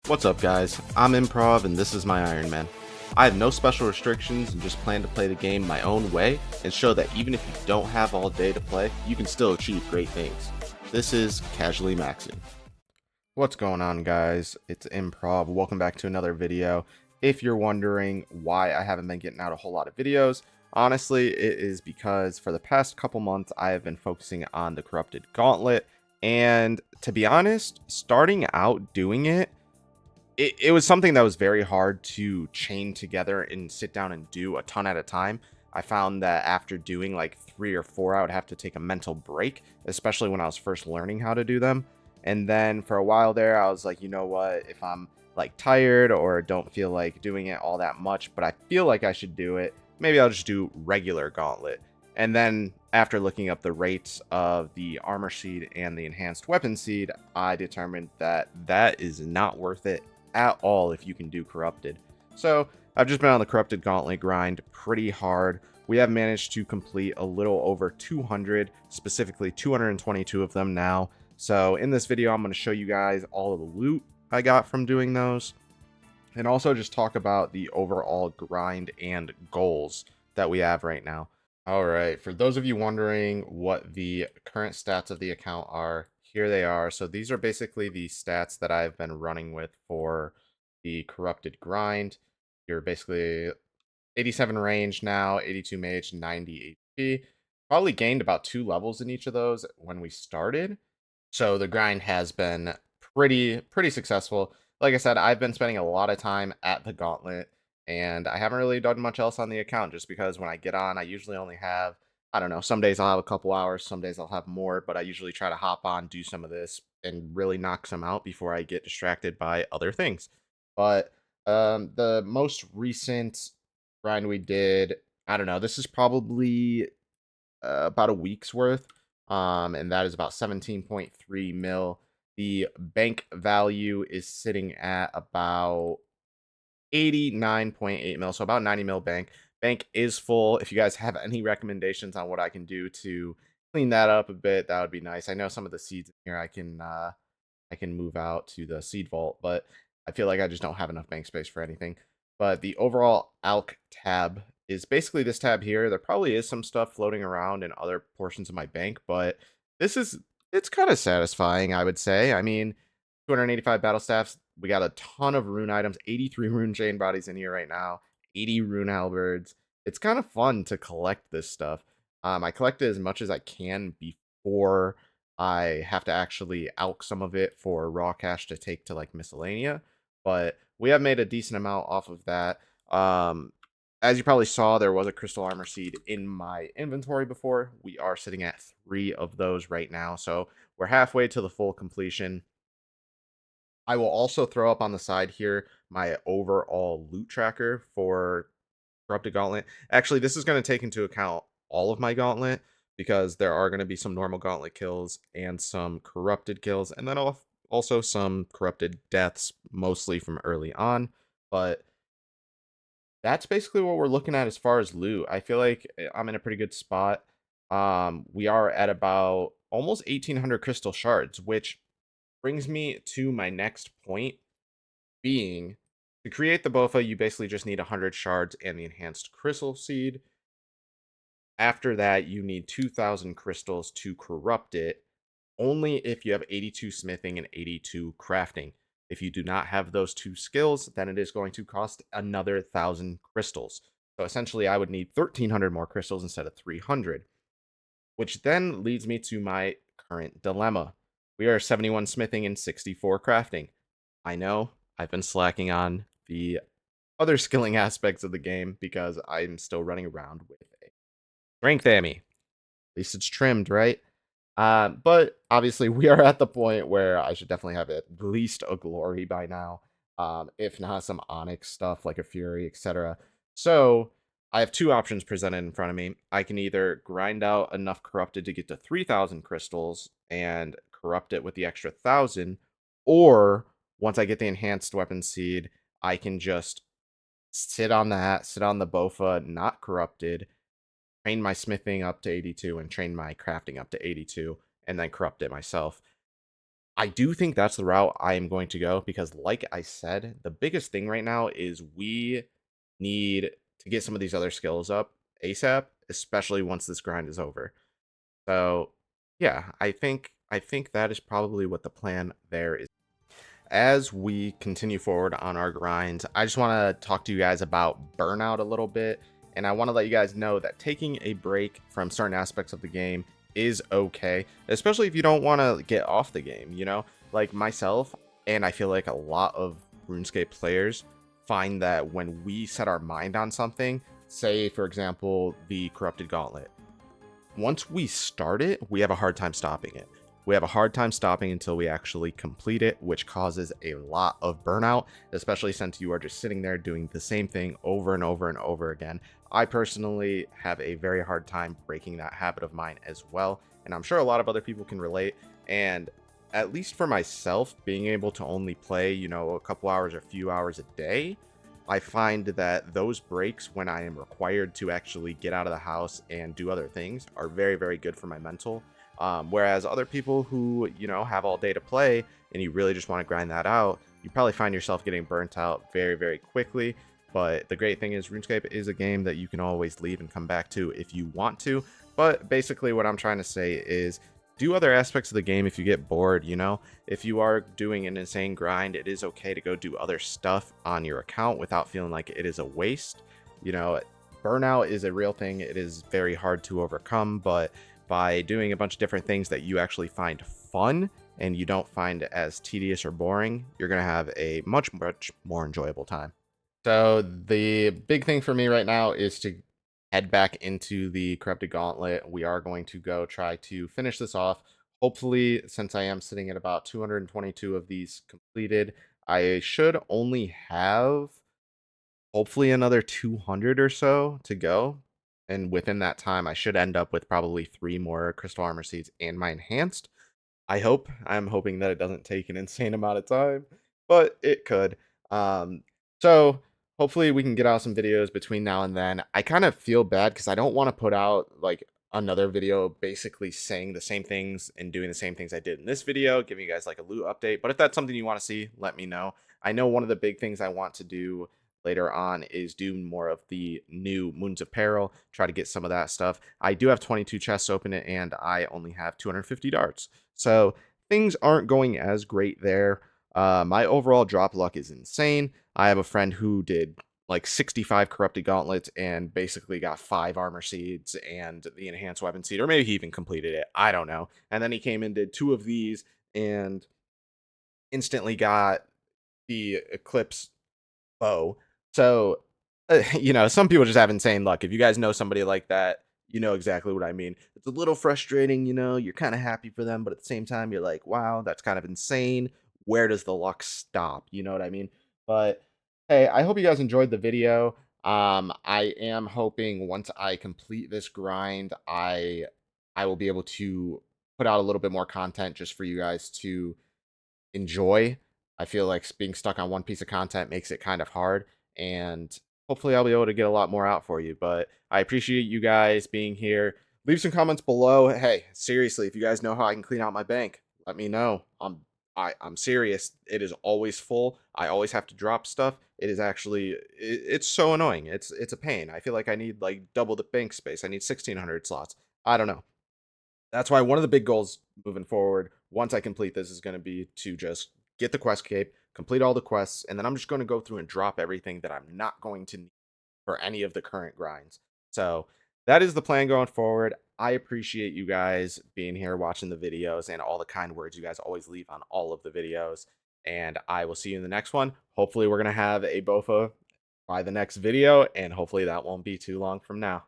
What's up, guys? I'm Improv, and this is my Ironman. I have no special restrictions and just plan to play the game my own way and show that even if you don't have all day to play, you can still achieve great things. This is Casually Maxing. What's going on, guys? It's Improv. Welcome back to another video. If you're wondering why I haven't been getting out a whole lot of videos, honestly, it is because for the past couple months, I have been focusing on the Corrupted Gauntlet, and to be honest, starting out doing it was something that was very hard to chain together and sit down and do a ton at a time. I found that after doing like 3 or 4, I would have to take a mental break, especially when I was first learning how to do them. And then for a while there, I was like, you know what, if I'm like tired or don't feel like doing it all that much, but I feel like I should do it, maybe I'll just do regular Gauntlet. And then after looking up the rates of the armor seed and the enhanced weapon seed, I determined that that is not worth it at all if you can do Corrupted. So I've just been on the Corrupted Gauntlet grind pretty hard. We have managed to complete a little over 200, specifically 222 of them now. So in this video, I'm going to show you guys all of the loot I got from doing those, and also just talk about the overall grind and goals that we have right now. All right, for those of you wondering what the current stats of the account are, here they are. So these are basically the stats that I've been running with for the Corrupted grind. You're basically 87 range now, 82 mage, 90 HP. Probably gained about 2 levels in each of those when we started. So the grind has been pretty successful. Like I said, I've been spending a lot of time at the Gauntlet, and I haven't really done much else on the account just because when I get on, I usually only have, I don't know, some days I'll have a couple hours, some days I'll have more, but I usually try to hop on, do some of this, and really knock some out before I get distracted by other things. But the most recent grind we did, I don't know, this is probably about a week's worth, and that is about 17.3 mil. The bank value is sitting at about 89.8 mil, so about 90 mil bank. Bank is full. If you guys have any recommendations on what I can do to clean that up a bit, that would be nice. I know some of the seeds in here I can move out to the seed vault, but I feel like I just don't have enough bank space for anything. But the overall ALK tab is basically this tab here. There probably is some stuff floating around in other portions of my bank, but it's kind of satisfying, I would say. I mean, 285 battle staffs. We got a ton of rune items, 83 rune chain bodies in here right now, 80 rune halberds. It's kind of fun to collect this stuff. I collect it as much as I can before I have to actually alch some of it for raw cash to take to like miscellanea, but we have made a decent amount off of that. As you probably saw, there was a crystal armor seed in my inventory before. We are sitting at 3 of those right now, so we're halfway to the full completion. I will also throw up on the side here my overall loot tracker for Corrupted Gauntlet. Actually, this is going to take into account all of my Gauntlet because there are going to be some normal Gauntlet kills and some Corrupted kills, and then also some Corrupted deaths, mostly from early on. But that's basically what we're looking at as far as loot. I feel like I'm in a pretty good spot. We are at about almost 1,800 crystal shards, which brings me to my next point, being to create the Bofa, you basically just need 100 shards and the enhanced crystal seed. After that, you need 2,000 crystals to corrupt it, only if you have 82 smithing and 82 crafting. If you do not have those 2 skills, then it is going to cost another 1,000 crystals. So essentially, I would need 1,300 more crystals instead of 300, which then leads me to my current dilemma. We are 71 smithing and 64 crafting. I know I've been slacking on the other skilling aspects of the game because I'm still running around with a strength ammy. At least it's trimmed, right? But obviously we are at the point where I should definitely have at least a glory by now. If not some onyx stuff like a fury, etc. So I have 2 options presented in front of me. I can either grind out enough corrupted to get to 3,000 crystals and corrupt it with the extra 1,000, or once I get the enhanced weapon seed, I can just sit on the Bofa, not corrupted, train my smithing up to 82 and train my crafting up to 82, and then corrupt it myself. I do think that's the route I am going to go because, like I said, the biggest thing right now is we need to get some of these other skills up ASAP, especially once this grind is over. So, yeah, I think that is probably what the plan there is. As we continue forward on our grind, I just want to talk to you guys about burnout a little bit. And I want to let you guys know that taking a break from certain aspects of the game is okay, especially if you don't want to get off the game, like myself. And I feel like a lot of RuneScape players find that when we set our mind on something, say, for example, the Corrupted Gauntlet, once we start it, we have a hard time stopping it. We have a hard time stopping until we actually complete it, which causes a lot of burnout, especially since you are just sitting there doing the same thing over and over and over again. I personally have a very hard time breaking that habit of mine as well, and I'm sure a lot of other people can relate. And at least for myself, being able to only play, a couple hours or a few hours a day, I find that those breaks when I am required to actually get out of the house and do other things are very, very good for my mental. Whereas other people who, have all day to play and you really just want to grind that out, you probably find yourself getting burnt out very, very quickly. But the great thing is RuneScape is a game that you can always leave and come back to if you want to. But basically what I'm trying to say is do other aspects of the game if you get bored, if you are doing an insane grind, it is okay to go do other stuff on your account without feeling like it is a waste. You know, Burnout is a real thing. It is very hard to overcome, but by doing a bunch of different things that you actually find fun and you don't find as tedious or boring, you're going to have a much, much more enjoyable time. So the big thing for me right now is to head back into the Corrupted Gauntlet. We are going to go try to finish this off. Hopefully, since I am sitting at about 222 of these completed, I should only have hopefully another 200 or so to go. And within that time, I should end up with probably 3 more Crystal Armor Seeds and my Enhanced. I hope. I'm hoping that it doesn't take an insane amount of time, but it could. Um, so hopefully we can get out some videos between now and then. I kind of feel bad because I don't want to put out like another video basically saying the same things and doing the same things I did in this video, giving you guys like a loot update. But if that's something you want to see, let me know. I know one of the big things I want to do later on is do more of the new Moons of Peril, try to get some of that stuff. I do have 22 chests open and I only have 250 darts. So things aren't going as great there. My overall drop luck is insane. I have a friend who did like 65 corrupted gauntlets and basically got 5 armor seeds and the enhanced weapon seed, or maybe he even completed it. I don't know. And then he came and did 2 of these and instantly got the eclipse bow. So, some people just have insane luck. If you guys know somebody like that, you know exactly what I mean. It's a little frustrating, you're kind of happy for them, but at the same time, you're like, wow, that's kind of insane. Where does the luck stop? You know what I mean? But hey, I hope you guys enjoyed the video. I am hoping once I complete this grind, I will be able to put out a little bit more content just for you guys to enjoy. I feel like being stuck on one piece of content makes it kind of hard, and hopefully I'll be able to get a lot more out for you. But I appreciate you guys being here. Leave some comments below. Hey, seriously, if you guys know how I can clean out my bank, let me know. I'm serious. It is always full. I always have to drop stuff. It is actually it's so annoying. It's a pain. I feel like I need like double the bank space. I need 1600 slots. I don't know. That's why one of the big goals moving forward, once I complete this, is going to be to just get the quest cape, complete all the quests, and then I'm just going to go through and drop everything that I'm not going to need for any of the current grinds. So that is the plan going forward. I appreciate you guys being here watching the videos and all the kind words you guys always leave on all of the videos. And I will see you in the next one. Hopefully, we're going to have a BOFA by the next video, and hopefully that won't be too long from now.